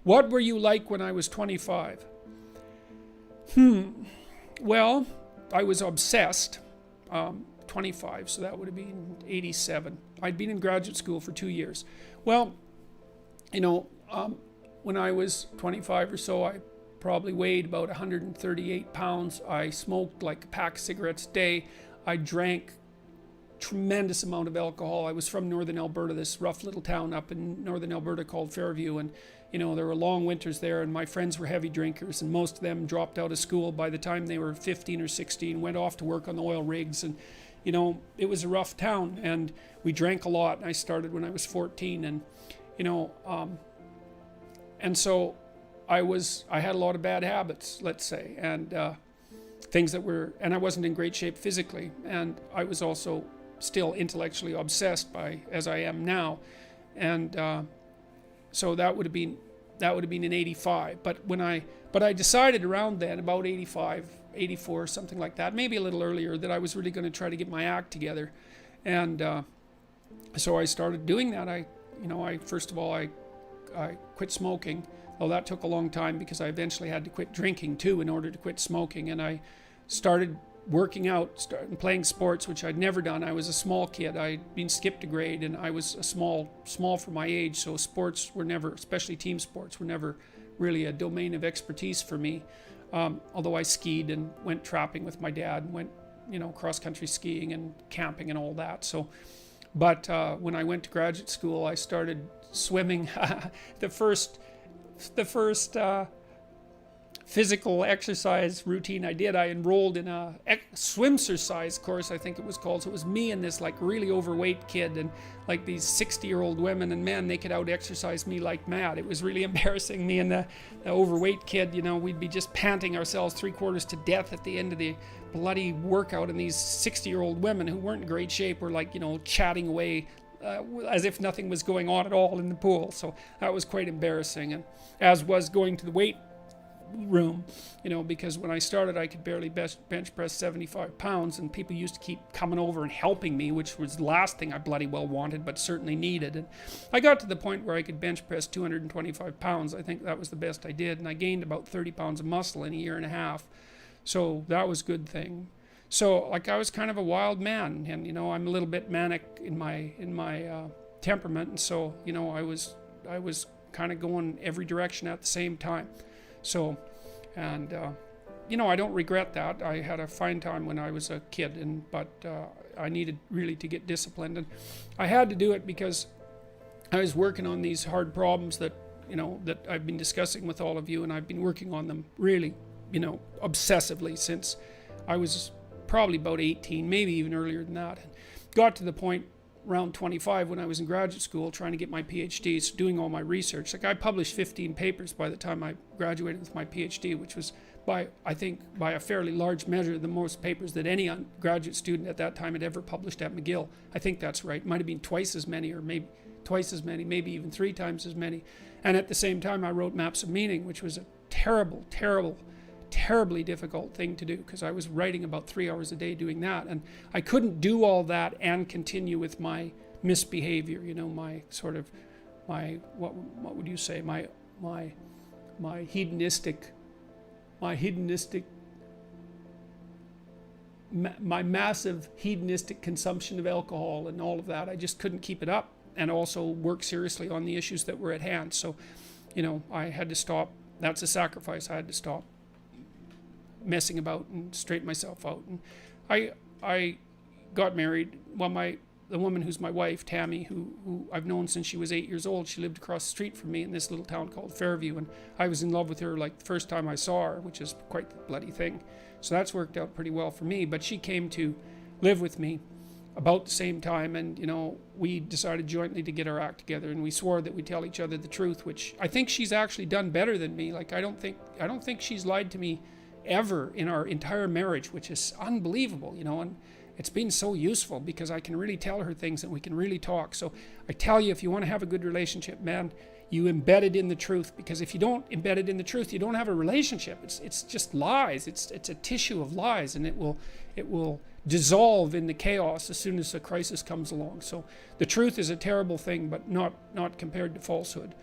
What were you like when I was 25? Well, I was obsessed. 25, so that would have been 87. I'd been in graduate school for 2 years. Well, you know, when I was 25 or so, I probably weighed about 138 pounds. I smoked like a pack of cigarettes a day. I drank tremendous amount of alcohol. I was from northern Alberta, this rough little town up in northern Alberta called Fairview, and there were long winters there, and my friends were heavy drinkers, and most of them dropped out of school by the time they were 15 or 16, went off to work on the oil rigs, and it was a rough town, and we drank a lot. I started when I was 14, and and so I had a lot of bad habits, let's say, and things that were, and I wasn't in great shape physically, and I was also still intellectually obsessed by, as I am now, and so that would have been in 85. But I decided around then, about 85, 84, something like that, maybe a little earlier, that I was really going to try to get my act together, and so I started doing that. First of all, I quit smoking. Well, that took a long time because I eventually had to quit drinking too in order to quit smoking, and I started working out, started playing sports, which I'd never done. I was a small kid. I'd been skipped a grade, and I was small for my age, so sports were never, especially team sports, were never really a domain of expertise for me. Although I skied and went trapping with my dad, and went, cross-country skiing and camping and all that. So, but when I went to graduate school, I started swimming. The first physical exercise routine I did, I enrolled in a swimsercise course, I think it was called. So it was me and this like really overweight kid, and like these 60-year-old women and men, they could out exercise me like mad. It was really embarrassing. Me and the overweight kid, we'd be just panting ourselves 3/4 to death at the end of the bloody workout, and these 60-year-old women who weren't in great shape were like, chatting away as if nothing was going on at all in the pool. So that was quite embarrassing, and as was going to the weight room, because when I started I could barely bench press 75 pounds, and people used to keep coming over and helping me, which was the last thing I bloody well wanted, but certainly needed. And I got to the point where I could bench press 225 pounds. I think that was the best I did, and I gained about 30 pounds of muscle in a year and a half, so that was a good thing. So like I was kind of a wild man, and I'm a little bit manic in my temperament, and so I was kind of going every direction at the same time. So, and I don't regret that. I had a fine time when I was a kid, but I needed really to get disciplined, and I had to do it because I was working on these hard problems that that I've been discussing with all of you, and I've been working on them really obsessively since I was probably about 18, maybe even earlier than that. And got to the point around 25 when I was in graduate school trying to get my PhD, so doing all my research. Like I published 15 papers by the time I graduated with my PhD, which was I think by a fairly large measure the most papers that any graduate student at that time had ever published at McGill. I think that's right. It might have been twice as many, or maybe twice as many, maybe even 3 times as many. And at the same time I wrote Maps of Meaning, which was a terribly difficult thing to do, because I was writing about 3 hours a day doing that, and I couldn't do all that and continue with my misbehavior, my sort of what would you say, my massive hedonistic consumption of alcohol and all of that. I just couldn't keep it up, and also work seriously on the issues that were at hand. So I had to stop. That's a sacrifice. I had to stop messing about and straighten myself out. And I got married. Well, the woman who's my wife, Tammy, who I've known since she was 8 years old, she lived across the street from me in this little town called Fairview, and I was in love with her like the first time I saw her, which is quite the bloody thing. So that's worked out pretty well for me. But she came to live with me about the same time, and we decided jointly to get our act together, and we swore that we'd tell each other the truth, which I think she's actually done better than me. Like I don't think she's lied to me ever in our entire marriage, which is unbelievable, and it's been so useful because I can really tell her things and we can really talk. So I tell you, if you want to have a good relationship, man, you embed it in the truth, because if you don't embed it in the truth, you don't have a relationship. It's just lies. It's a tissue of lies, and it will dissolve in the chaos as soon as a crisis comes along. So the truth is a terrible thing, but not compared to falsehood.